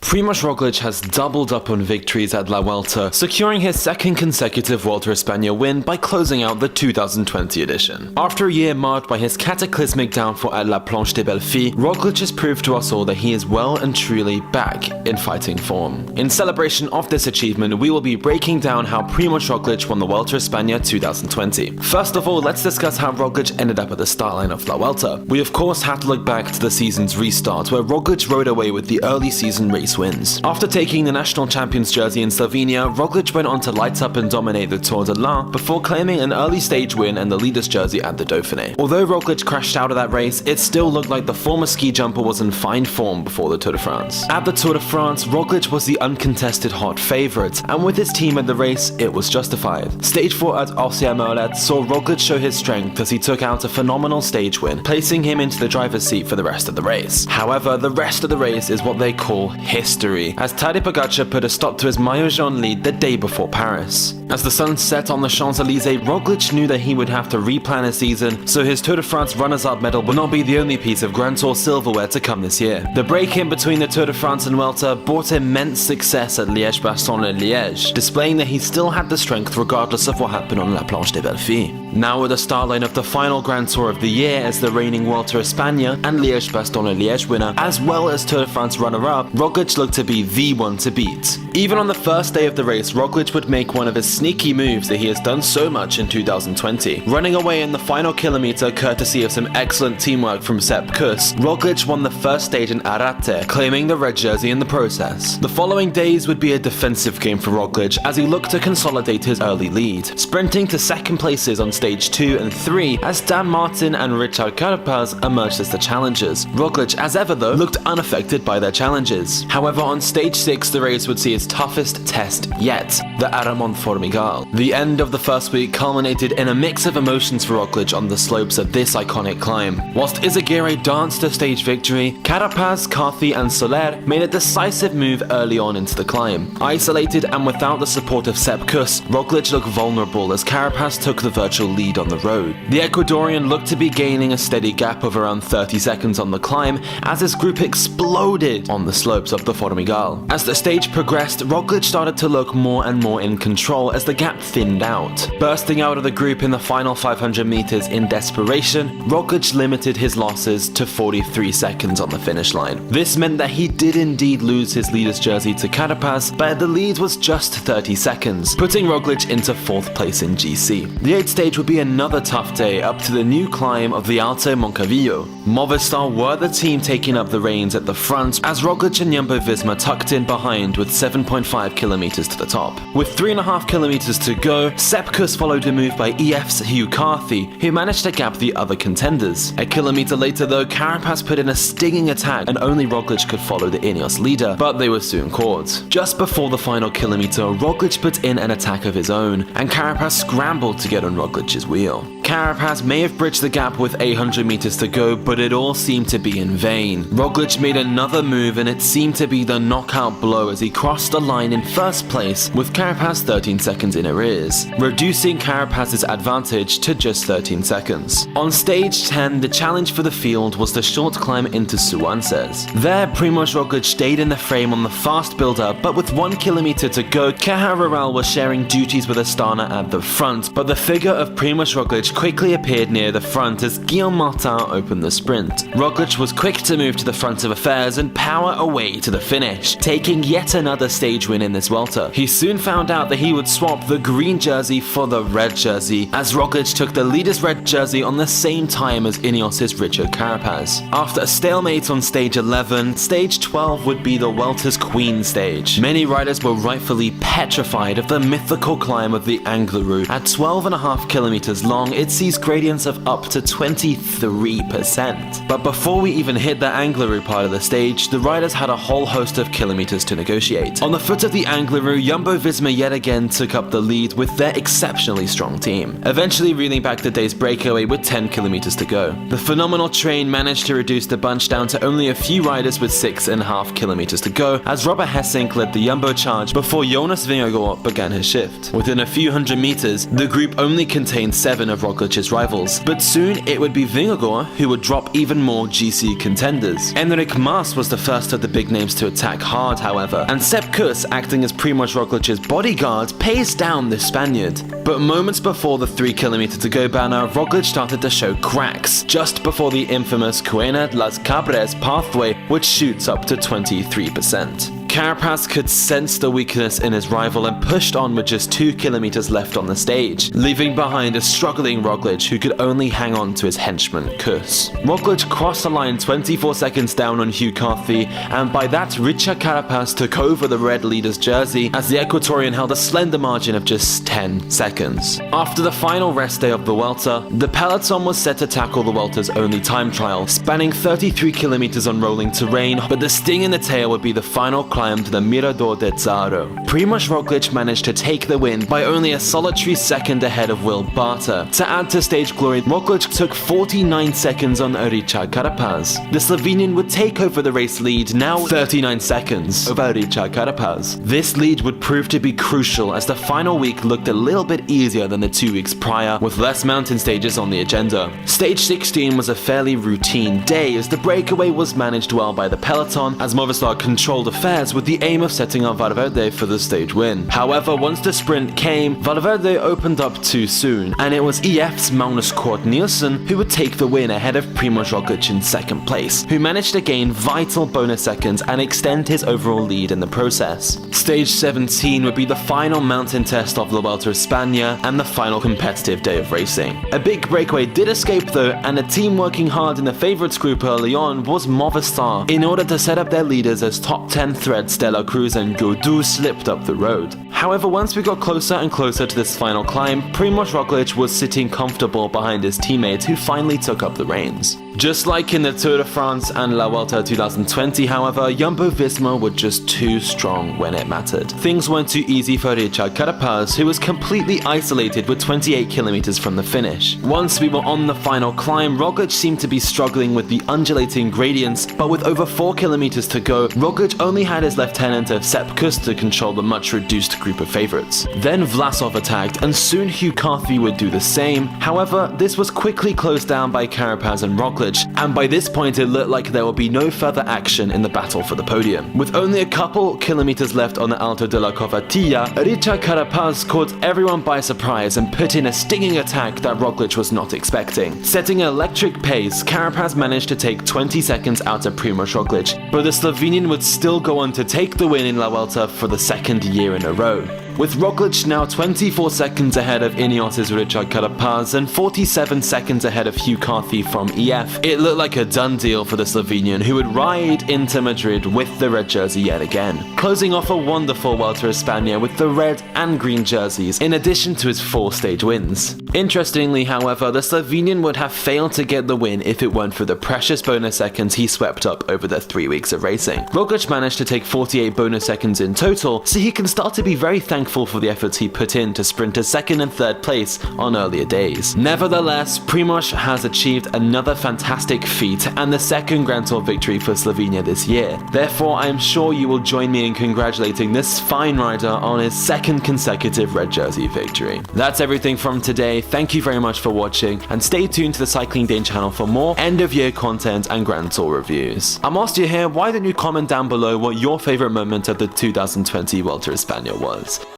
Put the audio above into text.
Primož Roglic has doubled up on victories at La Vuelta, securing his second consecutive Vuelta Espana win by closing out the 2020 edition. After a year marked by his cataclysmic downfall at La Planche des Belles Filles, Roglic has proved to us all that he is well and truly back in fighting form. In celebration of this achievement, we will be breaking down how Primož Roglic won the Vuelta Espana 2020. First of all, let's discuss how Roglic ended up at the start line of La Vuelta. We of course have to look back to the season's restart, where Roglic rode away with the early season race wins. After taking the national champions jersey in Slovenia, Roglic went on to light up and dominate the Tour de l'Ain before claiming an early stage win and the leader's jersey at the Dauphiné. Although Roglic crashed out of that race, it still looked like the former ski jumper was in fine form before the Tour de France. At the Tour de France, Roglic was the uncontested hot favourite, and with his team at the race, it was justified. Stage 4 at Orsia Molet saw Roglic show his strength as he took out a phenomenal stage win, placing him into the driver's seat for the rest of the race. However, the rest of the race is what they call history, as Tadej Pogačar put a stop to his Maillot Jaune lead the day before Paris. As the sun set on the Champs-Élysées, Roglic knew that he would have to replan his season, so his Tour de France runners-up medal would not be the only piece of Grand Tour silverware to come this year. The break in between the Tour de France and Vuelta brought immense success at Liège-Bastogne-Liège, displaying that he still had the strength regardless of what happened on La Planche des Belles Filles. Now with the start line of the final Grand Tour of the year as the reigning Vuelta Espana and Liège-Bastogne-Liège winner, as well as Tour de France runner-up, Roglic looked to be the one to beat. Even on the first day of the race, Roglic would make one of his sneaky moves that he has done so much in 2020. Running away in the final kilometer courtesy of some excellent teamwork from Sepp Kuss, Roglic won the first stage in Arrate, claiming the red jersey in the process. The following days would be a defensive game for Roglic as he looked to consolidate his early lead, sprinting to second places on stage 2 and 3 as Dan Martin and Richard Carapaz emerged as the challengers. Roglic, as ever though, looked unaffected by their challenges. However, on stage 6 the race would see its toughest test yet, the Aramon Formigal. The end of the first week culminated in a mix of emotions for Roglic on the slopes of this iconic climb. Whilst Izagirre danced to stage victory, Carapaz, Carthy and Soler made a decisive move early on into the climb. Isolated and without the support of Sepp Kuss, Roglic looked vulnerable as Carapaz took the virtual lead on the road. The Ecuadorian looked to be gaining a steady gap of around 30 seconds on the climb as his group exploded on the slopes of the Formigal. As the stage progressed, Roglic started to look more and more in control as the gap thinned out. Bursting out of the group in the final 500 meters in desperation, Roglic limited his losses to 43 seconds on the finish line. This meant that he did indeed lose his leader's jersey to Carapaz, but the lead was just 30 seconds, putting Roglic into 4th place in GC. The 8th stage would be another tough day up to the new climb of the Alto Moncavillo. Movistar were the team taking up the reins at the front as Roglic and Jumbo-Visma tucked in behind with 7.5 kilometers to the top. With 3.5 kilometers to go, Sepp Kuss followed a move by EF's Hugh Carthy, who managed to gap the other contenders. A kilometer later though, Carapaz put in a stinging attack and only Roglic could follow the Ineos leader, but they were soon caught. Just before the final kilometer, Roglic put in an attack of his own, and Carapaz scrambled to get on Roglic's wheel. Carapaz may have bridged the gap with 800 meters to go, but it all seemed to be in vain. Roglic made another move and it seemed to be the knockout blow as he crossed the line in first place with Carapaz 13 seconds in arrears, reducing Carapaz's advantage to just 13 seconds. On stage 10, the challenge for the field was the short climb into Suances. There, Primož Roglic stayed in the frame on the fast build-up, but with 1 kilometer to go, Caja Rural was sharing duties with Astana at the front, but the figure of Primož Roglic quickly appeared near the front as Guillaume Martin opened the sprint. Roglic was quick to move to the front of affairs and power away to the finish, taking yet another stage win in this Vuelta. He soon found out that he would swap the green jersey for the red jersey, as Roglic took the leader's red jersey on the same time as Ineos' Richard Carapaz. After a stalemate on stage 11, stage 12 would be the Vuelta's Queen stage. Many riders were rightfully petrified of the mythical climb of the Angliru. At 12.5 kilometers long, it sees gradients of up to 23%. But before we even hit the Angliru part of the stage, the riders had a whole host of kilometers to negotiate. On the foot of the Angliru, Jumbo-Visma yet again took took up the lead with their exceptionally strong team, eventually reeling back the day's breakaway with 10 kilometers to go. The phenomenal train managed to reduce the bunch down to only a few riders with 6.5 kilometers to go as Robert Hessink led the Jumbo charge before Jonas Vingegaard began his shift. Within a few hundred meters, the group only contained 7 of Roglic's rivals, but soon it would be Vingegaard who would drop even more GC contenders. Enric Mas was the first of the big names to attack hard, however, and Sepp Kuss, acting as Primož Roglic's bodyguard, paced down the Spaniard. But moments before the 3 kilometer to go banner, Roglic started to show cracks, just before the infamous Cuena de las Cabres pathway, which shoots up to 23%. Carapaz could sense the weakness in his rival and pushed on with just 2 kilometers left on the stage, leaving behind a struggling Roglic who could only hang on to his henchman Kuss. Roglic crossed the line 24 seconds down on Hugh Carthy, and by that Richard Carapaz took over the red leader's jersey as the Ecuadorian held a slender margin of just 10 seconds. After the final rest day of the Vuelta, the peloton was set to tackle the Vuelta's only time trial, spanning 33 kilometers on rolling terrain, but the sting in the tail would be the final climb to the Mirador de Zaro. Primož Roglic managed to take the win by only a solitary second ahead of Will Barter. To add to stage glory, Roglic took 49 seconds on Richard Carapaz. The Slovenian would take over the race lead, now 39 seconds over Richard Carapaz. This lead would prove to be crucial as the final week looked a little bit easier than the 2 weeks prior, with less mountain stages on the agenda. Stage 16 was a fairly routine day as the breakaway was managed well by the peloton as Movistar controlled affairs with the aim of setting up Valverde for the stage win. However, once the sprint came, Valverde opened up too soon, and it was EF's Magnus Cort Nielsen who would take the win ahead of Primož Roglic in second place, who managed to gain vital bonus seconds and extend his overall lead in the process. Stage 17 would be the final mountain test of the Vuelta a España and the final competitive day of racing. A big breakaway did escape though, and a team working hard in the favourites group early on was Movistar in order to set up their leaders as top 10 threats Stella Cruz and Gaudu slipped up the road. However, once we got closer and closer to this final climb, Primož Roglic was sitting comfortable behind his teammates who finally took up the reins. Just like in the Tour de France and La Vuelta 2020, however, Jumbo-Visma were just too strong when it mattered. Things weren't too easy for Richard Carapaz, who was completely isolated with 28 kilometers from the finish. Once we were on the final climb, Roglic seemed to be struggling with the undulating gradients, but with over 4 kilometers to go, Roglic only had his lieutenant of Sepp Kuss to control the much reduced group of favorites. Then Vlasov attacked, and soon Hugh Carthy would do the same. However, this was quickly closed down by Carapaz and Roglic, and by this point it looked like there would be no further action in the battle for the podium. With only a couple kilometers left on the Alto de la Covatilla, Richard Carapaz caught everyone by surprise and put in a stinging attack that Roglic was not expecting. Setting an electric pace, Carapaz managed to take 20 seconds out of Primož Roglic, but the Slovenian would still go on to take the win in La Vuelta for the second year in a row. With Roglic now 24 seconds ahead of Ineos' Richard Carapaz and 47 seconds ahead of Hugh Carthy from EF, it looked like a done deal for the Slovenian, who would ride into Madrid with the red jersey yet again, closing off a wonderful Vuelta a España with the red and green jerseys, in addition to his 4 stage wins. Interestingly, however, the Slovenian would have failed to get the win if it weren't for the precious bonus seconds he swept up over the 3 weeks of racing. Roglic managed to take 48 bonus seconds in total, so he can start to be very thankful for the efforts he put in to sprint to 2nd and 3rd place on earlier days. Nevertheless, Primož has achieved another fantastic feat and the 2nd Grand Tour victory for Slovenia this year. Therefore, I am sure you will join me in congratulating this fine rider on his 2nd consecutive red jersey victory. That's everything from today. Thank you very much for watching, and stay tuned to the Cycling Dane channel for more end-of-year content and Grand Tour reviews. I'm asked you here, why don't you comment down below what your favorite moment of the 2020 Vuelta a España was?